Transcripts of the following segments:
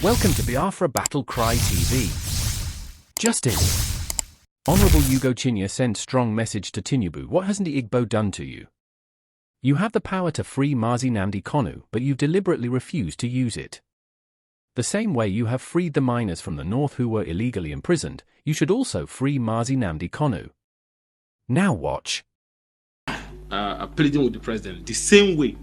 Welcome to Biafra Battle Cry TV. Justice. Honorable Ugochinyere sent strong message to Tinubu. What has Ndi Igbo done to you? You have the power to free Mazi Nnamdi Kanu, but you've deliberately refused to use it. The same way you have freed the miners from the north who were illegally imprisoned, you should also free Mazi Nnamdi Kanu. Now watch. Pleading with the president the same way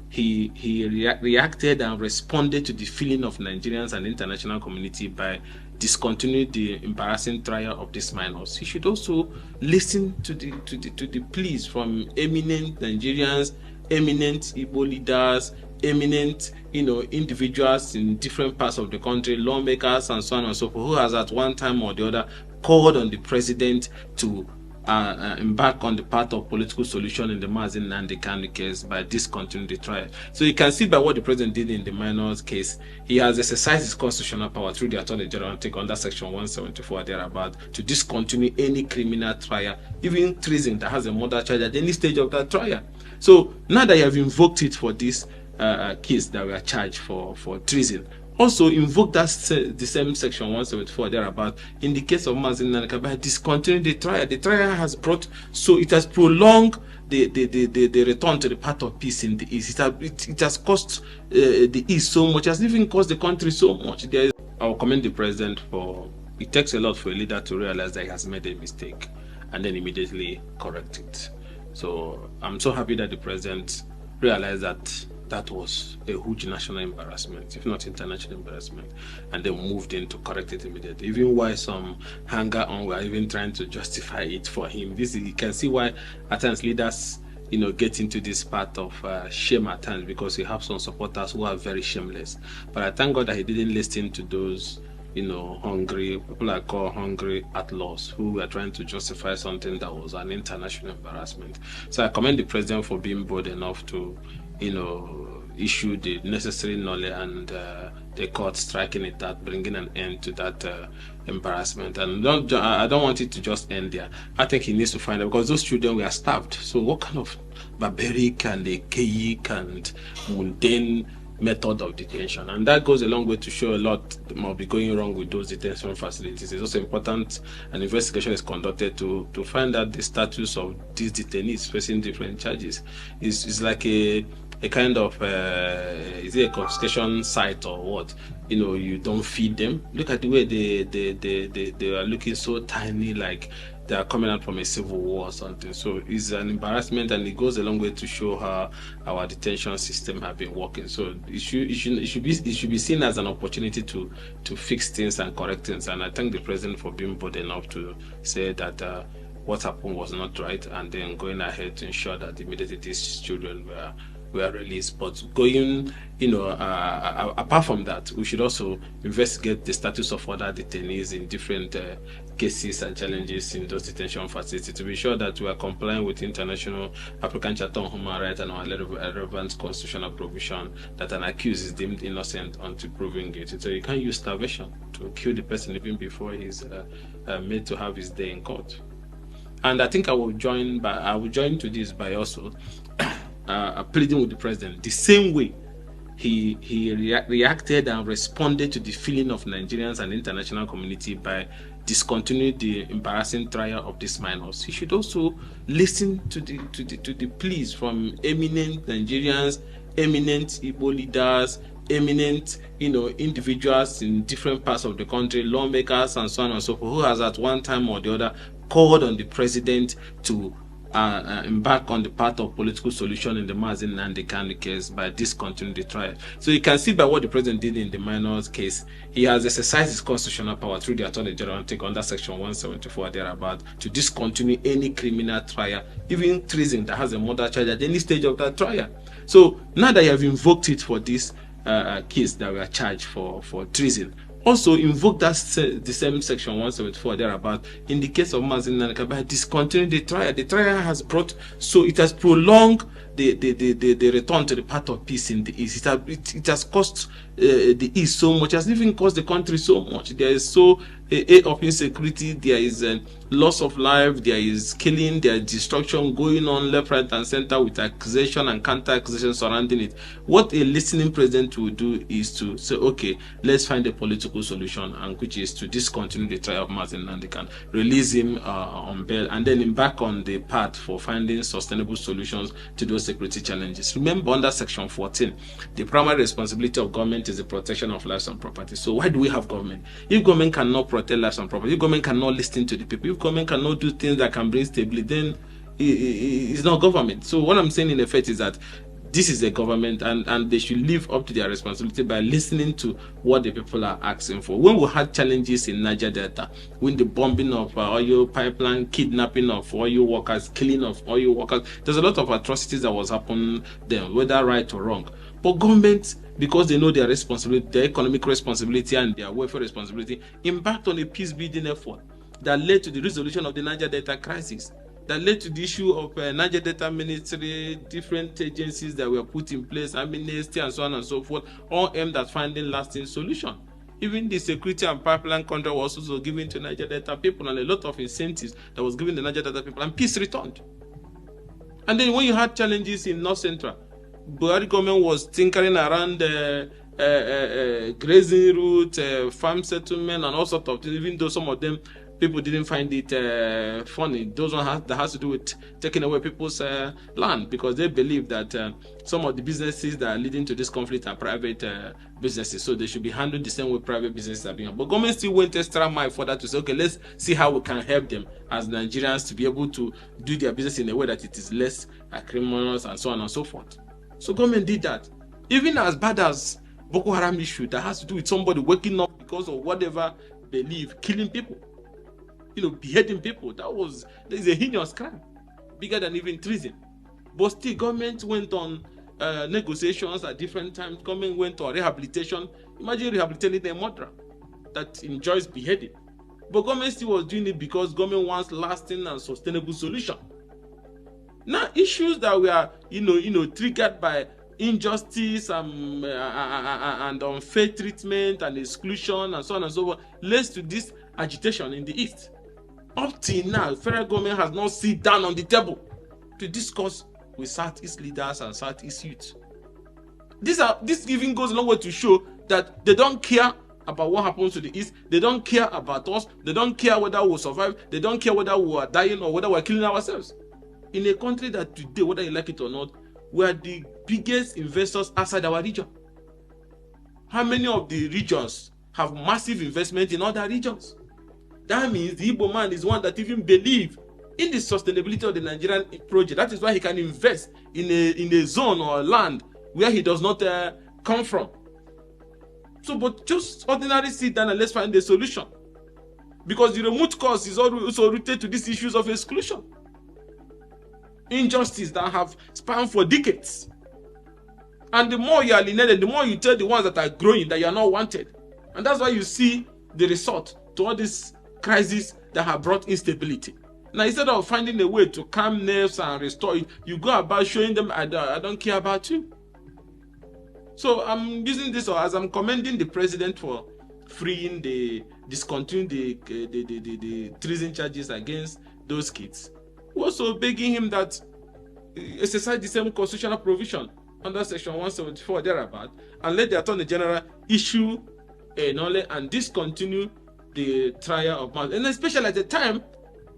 he reacted and responded to the feeling of Nigerians and international community by discontinuing the embarrassing trial of these minors. He should also listen to the pleas from eminent Nigerians, eminent Igbo leaders, eminent individuals in different parts of the country, lawmakers and so on and so forth, who has at one time or the other called on the president to embark on the path of political solution in the Mazi Nnamdi Kanu case by discontinuing the trial. So you can see by what the president did in the minors case, he has exercised his constitutional power through the Attorney General take under Section 174 thereabout to discontinue any criminal trial, even treason that has a murder charge at any stage of that trial. So now that you have invoked it for this case that we are charged for treason, also invoke that the same Section 174 thereabout in the case of Mazi Nnamdi Kanu by discontinuing the trial. The trial has brought, so it has prolonged the return to the path of peace in the East. It has cost the East so much, it has even cost the country so much. I will commend the president for, it takes a lot for a leader to realize that he has made a mistake and then immediately correct it. So I'm so happy that the president realized that that was a huge national embarrassment, if not international embarrassment, and then moved in to correct it immediately. Even why some hanger on were even trying to justify it for him. This is, you can see why at times leaders get into this part of shame at times, because you have some supporters who are very shameless. But I thank God that he didn't listen to those hungry people I call hungry outlaws who were trying to justify something that was an international embarrassment. So I commend the president for being bold enough to issue the necessary knowledge and the court striking it out, bringing an end to that embarrassment. And I don't want it to just end there. I think he needs to find out, because those children were starved. So what kind of barbaric and archaic and mundane method of detention? And that goes a long way to show a lot might be going wrong with those detention facilities. It's also important an investigation is conducted to find out the status of these detainees facing different charges. It's like a kind of is it a confiscation site or what? You don't feed them. Look at the way they are looking so tiny, like they are coming out from a civil war or something. So it's an embarrassment, and it goes a long way to show how our detention system have been working. So it should be seen as an opportunity to fix things and correct things. And I thank the president for being bold enough to say that what happened was not right, and then going ahead to ensure that immediately these children were released. But going, apart from that, we should also investigate the status of other detainees in different cases and challenges in those detention facilities to be sure that we are complying with international African Charter on Human Rights and our relevant constitutional provision that an accused is deemed innocent until proven guilty. So you can't use starvation to kill the person even before he's made to have his day in court. And I think I will join to this by also pleading with the president the same way he reacted and responded to the feeling of Nigerians and international community by discontinuing the embarrassing trial of these minors. He should also listen to the pleas from eminent Nigerians, eminent Igbo leaders, eminent individuals in different parts of the country, lawmakers and so on and so forth, who has at one time or the other called on the president to embark on the path of political solution in the Mazi Nnamdi Kanu case by discontinuing the trial. So you can see by what the president did in the minors case, he has exercised his constitutional power through the Attorney General take under Section 174 thereabout to discontinue any criminal trial, even treason that has a murder charge at any stage of that trial. So now that you have invoked it for this case that we are charged for treason, also invoke that the same Section 174 thereabout in the case of Mazi Nnamdi Kanu by discontinuing the trial. The trial has brought, so it has prolonged the return to the path of peace in the East. It has cost the East so much, it has even cost the country so much. There is so of insecurity, there is loss of life, there is killing, there is destruction going on left, right, and center with accusation and counter-accusation surrounding it. What a listening president will do is to say, okay, let's find a political solution, and which is to discontinue the trial of Mazi Nnamdi Kanu, release him on bail, and then embark on the path for finding sustainable solutions to those security challenges. Remember, under Section 14, the primary responsibility of government is the protection of lives and property. So why do we have government? If government cannot protect lives and property, if government cannot listen to the people, if government cannot do things that can bring stability, then it's not government. So what I'm saying in effect is that this is a government, and they should live up to their responsibility by listening to what the people are asking for. When we had challenges in Niger Delta, when the bombing of oil pipeline, kidnapping of oil workers, killing of oil workers, there's a lot of atrocities that was happening then, whether right or wrong. But government, because they know their responsibility, their economic responsibility and their welfare responsibility, embarked on a peace building effort that led to the resolution of the Niger Delta crisis, that led to the issue of Niger Delta Ministry, different agencies that were put in place, amnesty and so on and so forth, all aimed at finding lasting solution. Even the security and pipeline contract was also given to Niger Delta people, and a lot of incentives that was given to Niger Delta people, and peace returned. And then when you had challenges in North Central, Buhari government was tinkering around grazing route, farm settlement, and all sorts of things, even though some of them people didn't find it funny. Those ones that has to do with taking away people's land, because they believe that some of the businesses that are leading to this conflict are private businesses, so they should be handled the same way private businesses are being. But government still went extra mile further to say, okay, let's see how we can help them as Nigerians to be able to do their business in a way that it is less criminals and so on and so forth. So government did that. Even as bad as Boko Haram issue that has to do with somebody waking up because of whatever belief, killing people, beheading people, that is a heinous crime, bigger than even treason. But still, government went on negotiations at different times. Government went on rehabilitation. Imagine rehabilitating a murderer that enjoys beheading. But government still was doing it because government wants lasting and sustainable solution. Now, issues that were, triggered by injustice and unfair treatment and exclusion and so on and so forth leads to this agitation in the East. Up till now, federal government has not sit down on the table to discuss with Southeast leaders and Southeast youth. This even goes a long way to show that they don't care about what happens to the East. They don't care about us. They don't care whether we'll survive. They don't care whether we are dying or whether we're killing ourselves. In a country that today, whether you like it or not, we are the biggest investors outside our region. How many of the regions have massive investment in other regions? That means the Igbo man is one that even believes in the sustainability of the Nigerian project. That is why he can invest in a zone or a land where he does not come from. So, but just ordinarily sit down and let's find a solution. Because the root cause is also rooted to these issues of exclusion. Injustice that have spanned for decades. And the more you are alienated, the more you tell the ones that are growing that you are not wanted. And that's why you see the result to all this crisis that have brought instability. Now, instead of finding a way to calm nerves and restore it, you go about showing them, I don't care about you. So I'm using this as I'm commending the president for freeing discontinuing the treason charges against those kids. We're also begging him that exercise the same constitutional provision under Section 174 thereabout, and let the Attorney General issue a knowledge and discontinue the trial of Mazi, and especially at the time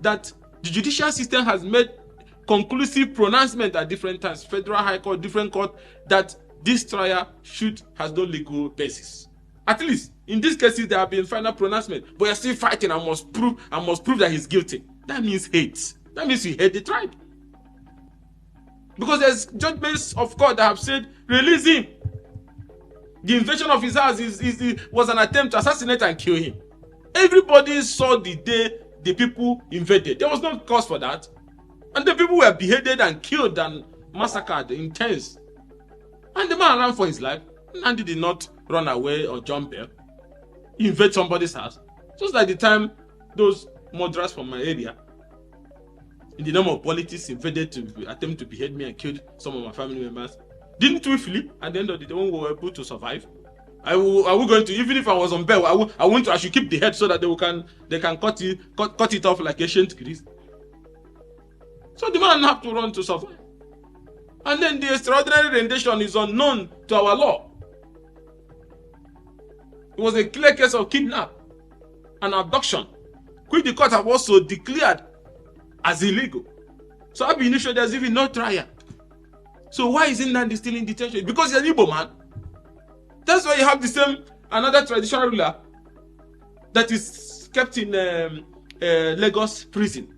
that the judicial system has made conclusive pronouncement at different times, Federal High Court, different court, that this trial has no legal basis. At least in these cases there have been final pronouncement, but you're still fighting and must prove that he's guilty. That means hate. That means you hate the tribe. Because there's judgments of court that have said, release him. The invasion of his house was an attempt to assassinate and kill him. Everybody saw the day the people invaded. There was no cause for that. And the people were beheaded and killed and massacred in tens. And the man ran for his life. Nandi did not run away or jump there. He invaded somebody's house. Just like the time those murderers from my area, in the name of politics, invaded to attempt to behead me and killed some of my family members. Didn't we flee? At the end of the day, when we were able to survive, Are we going to, even if I was on bail, I should keep the head so that they can cut it off like ancient Greece. So the man have to run to survive. And then the extraordinary rendition is unknown to our law. It was a clear case of kidnap and abduction, which the court have also declared as illegal. So I've been initiated as even no trial. So why is Nnamdi still in detention? Because he's an Igbo man. That's why you have the same another traditional ruler that is kept in Lagos prison,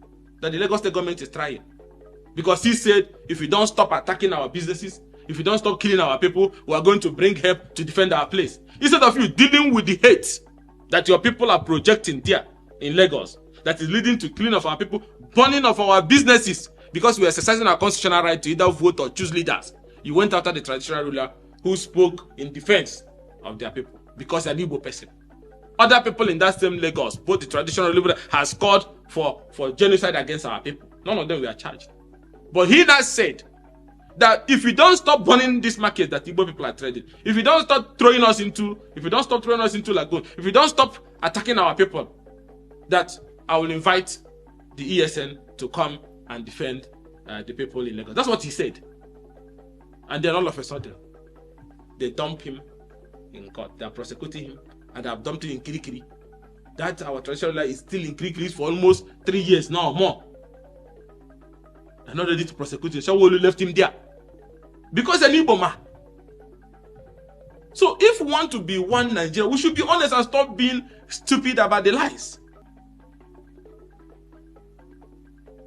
that the Lagos State government is trying. Because he said, if you don't stop attacking our businesses, if you don't stop killing our people, we are going to bring help to defend our place. Instead of you dealing with the hate that your people are projecting there in Lagos, that is leading to killing of our people, burning of our businesses, because we are exercising our constitutional right to either vote or choose leaders. You went after the traditional ruler who spoke in defense of their people because they're an Igbo person. Other people in that same Lagos, both the traditional ruler has called for genocide against our people. None of them were charged. But he now said that if you don't stop burning this market that Igbo people are trading, if you don't stop throwing us into lagoon, if you don't stop attacking our people, that I will invite the ESN to come and defend the people in Lagos. That's what he said. And then all of a sudden, they dump him in court. They are prosecuting him, and they have dumped him in Kirikiri. That our traditional ruler is still in Kirikiri for almost 3 years now or more. They're not ready to prosecute him. Shawolu left him there because an Igbo man. So if we want to be one Nigeria, we should be honest and stop being stupid about the lies.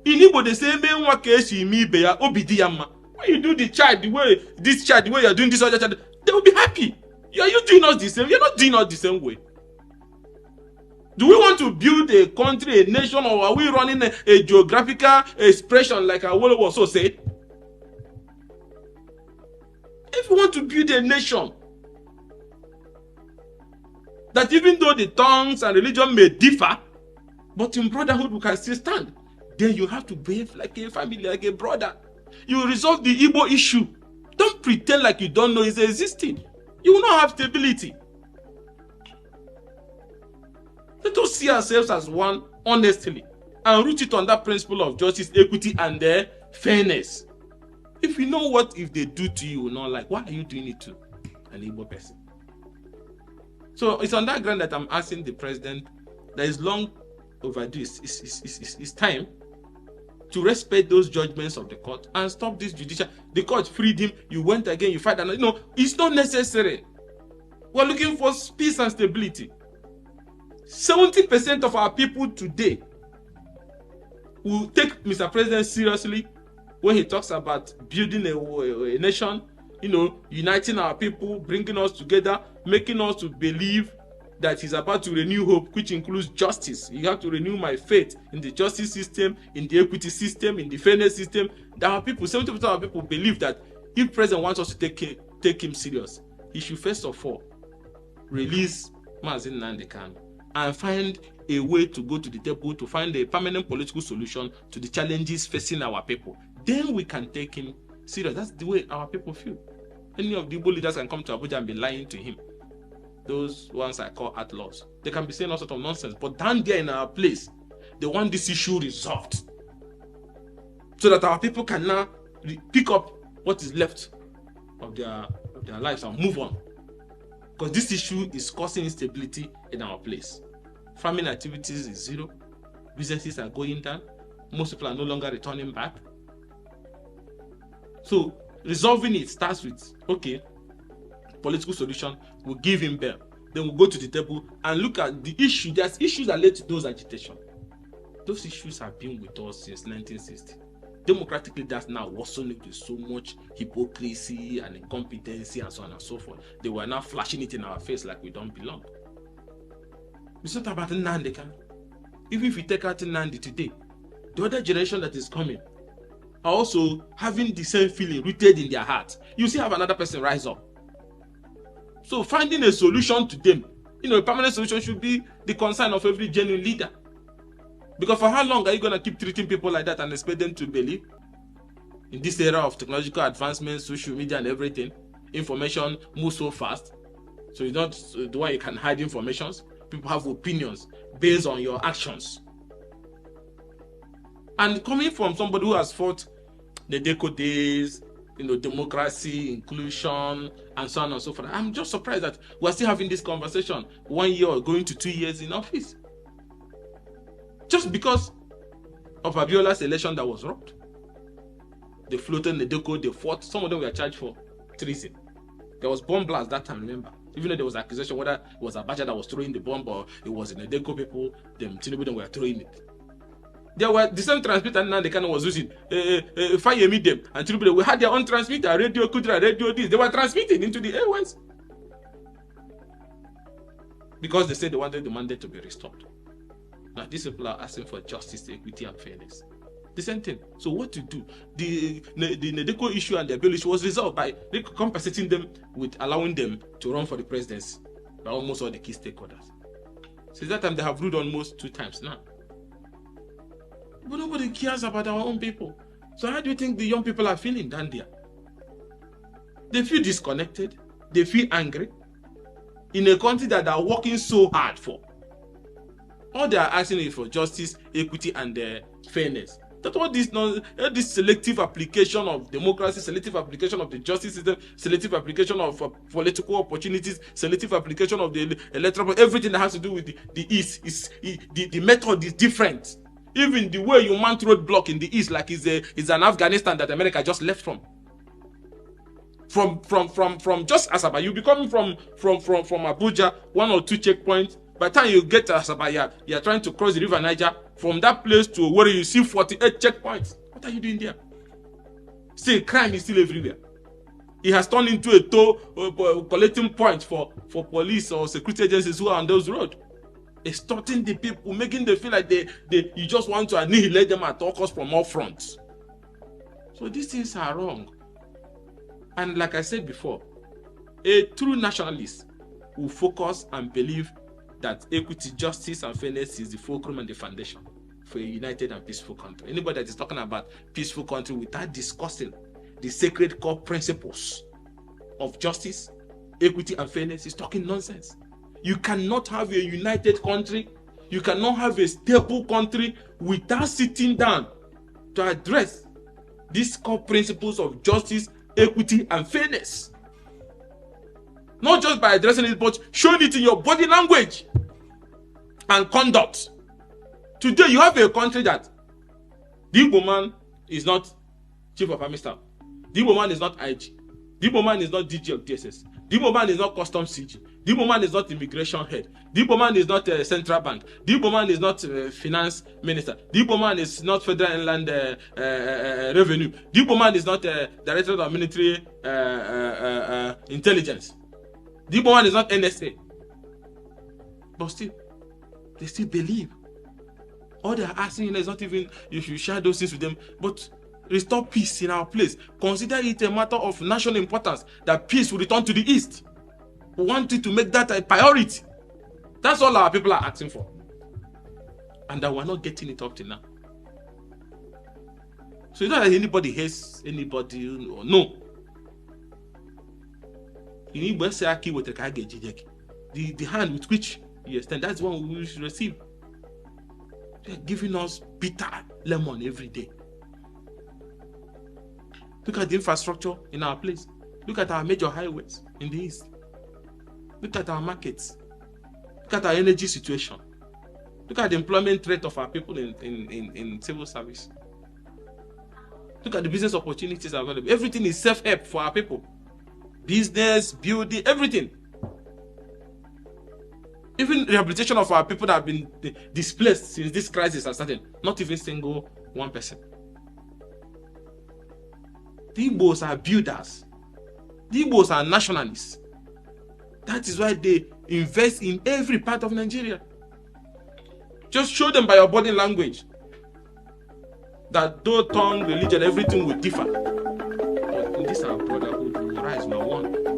In Igbo, they say, when you do the child the way you're doing this other child, they will be happy. Are you doing us the same? You're not doing us the same way. Do we want to build a country, a nation, or are we running a geographical expression like Awolowo also said? If we want to build a nation, that even though the tongues and religion may differ, but in brotherhood we can still stand, then you have to behave like a family, like a brother. You resolve the Igbo issue. Don't pretend like you don't know it's existing. You will not have stability. Let us see ourselves as one honestly and root it on that principle of justice, equity, and fairness. If you know what if they do to you, not like, why are you doing it to an Igbo person? So it's on that ground that I'm asking the president that is long overdue. It's time to respect those judgments of the court and stop this judicial. The court freed him. You went again. You fight another. No, it's not necessary. We're looking for peace and stability. 70% of our people today will take Mr. President seriously when he talks about building a nation, uniting our people, bringing us together, making us to believe that he's about to renew hope, which includes justice. You have to renew my faith in the justice system, in the equity system, in the fairness system. That our people, 70% of our people believe that if President wants us to take him serious, he should first of all release Mazi Nnamdi Kanu and find a way to go to the table to find a permanent political solution to the challenges facing our people. Then we can take him serious. That's the way our people feel. Any of the Igbo leaders can come to Abuja and be lying to him. Those ones I call outlaws. They can be saying all sorts of nonsense. But down there in our place, they want this issue resolved. So that our people can now pick up what is left of their lives and move on. Because this issue is causing instability in our place. Farming activities is zero. Businesses are going down. Most people are no longer returning back. So resolving it starts with, okay, political solution, we'll give him bail. Then we'll go to the table and look at the issue. There's issues that led to those agitation. Those issues have been with us since 1960. Democratically, that's now worsening with so much hypocrisy and incompetency and so on and so forth. They were now flashing it in our face like we don't belong. It's not about Nnamdi Kanu. Even if you take out Nnamdi today, the other generation that is coming are also having the same feeling rooted in their heart. You see, have another person rise up. So finding a solution to them, a permanent solution should be the concern of every genuine leader. Because for how long are you going to keep treating people like that and expect them to believe? In this era of technological advancements, social media and everything, information moves so fast. So it's not the one you can hide informations. People have opinions based on your actions. And coming from somebody who has fought the Deco days, democracy, inclusion, and so on and so forth, I'm just surprised that we're still having this conversation 1 year or going to 2 years in office. Just because of Abiola's election that was robbed. They floated the Deco, they fought. Some of them were charged for treason. There was bomb blast that time, remember? Even though there was accusation whether it was Abacha that was throwing the bomb or it was in the Deco people, them Tinubu them were throwing it. There were the same transmitter Nnamdi Kanu was using. Fire meet them and Tinubu we had their own transmitter, radio Kudra, radio this. They were transmitting into the airways because they said they wanted the mandate to be restored. Now these people are asking for justice, equity, and fairness. The same thing. So what to do? The Deco issue and the bill issue was resolved by compensating them with allowing them to run for the presidency by almost all the key stakeholders. Since that time, they have ruled almost 2 times now. But nobody cares about our own people. So how do you think the young people are feeling down there? They feel disconnected. They feel angry in a country that they are working so hard for. All they are asking is for justice, equity, and fairness. That's what this selective application of democracy, selective application of the justice system, selective application of political opportunities, selective application of the electoral, everything that has to do with the East, the method is different. Even the way you mount roadblock in the East, like is an Afghanistan that America just left from. From just Asaba, you be coming from Abuja, 1 or 2 checkpoints. By the time you get to Asaba, you're trying to cross the river Niger. From that place to where you see 48 checkpoints. What are you doing there? Still, crime is still everywhere. It has turned into a toll collecting point for police or security agencies who are on those roads. Extorting the people, making them feel like you just want to annihilate them at all costs from all fronts. So these things are wrong. And like I said before, a true nationalist will focus and believe that equity, justice, and fairness is the fulcrum and the foundation for a united and peaceful country. Anybody that is talking about peaceful country without discussing the sacred core principles of justice, equity, and fairness is talking nonsense. You cannot have a united country, you cannot have a stable country without sitting down to address these core principles of justice, equity, and fairness. Not just by addressing it, but showing it in your body language and conduct. Today, you have a country that the Igbo man is not Chief of Army Staff. The Igbo man is not IG. The Igbo man is not DG of DSS. The Igbo man is not Customs CG. The Igbo man is not Immigration Head. The Igbo man is not Central Bank. The Igbo man is not Finance Minister. The Igbo man is not Federal Inland Revenue. The Igbo man is not Director of Military Intelligence. The Igbo man is not NSA. But still, they still believe. All they are asking is not even you should share those things with them, but restore peace in our place. Consider it a matter of national importance that peace will return to the East. We want you to make that a priority. That's all our people are asking for. And that we're not getting it up to now. So it's not that anybody hates anybody, no. The hand with which you extend, that's the one we should receive. They're giving us bitter lemon every day. Look at the infrastructure in our place. Look at our major highways in the East. Look at our markets. Look at our energy situation. Look at the employment rate of our people in civil service. Look at the business opportunities available. Everything is self-help for our people. Business, building, everything. Even rehabilitation of our people that have been displaced since this crisis has started. Not even single one person. The Igbos are builders. The Igbos are nationalists. That is why they invest in every part of Nigeria. Just show them by your body language that though tongue, religion, everything will differ. But in this our brotherhood, we will rise, we are one.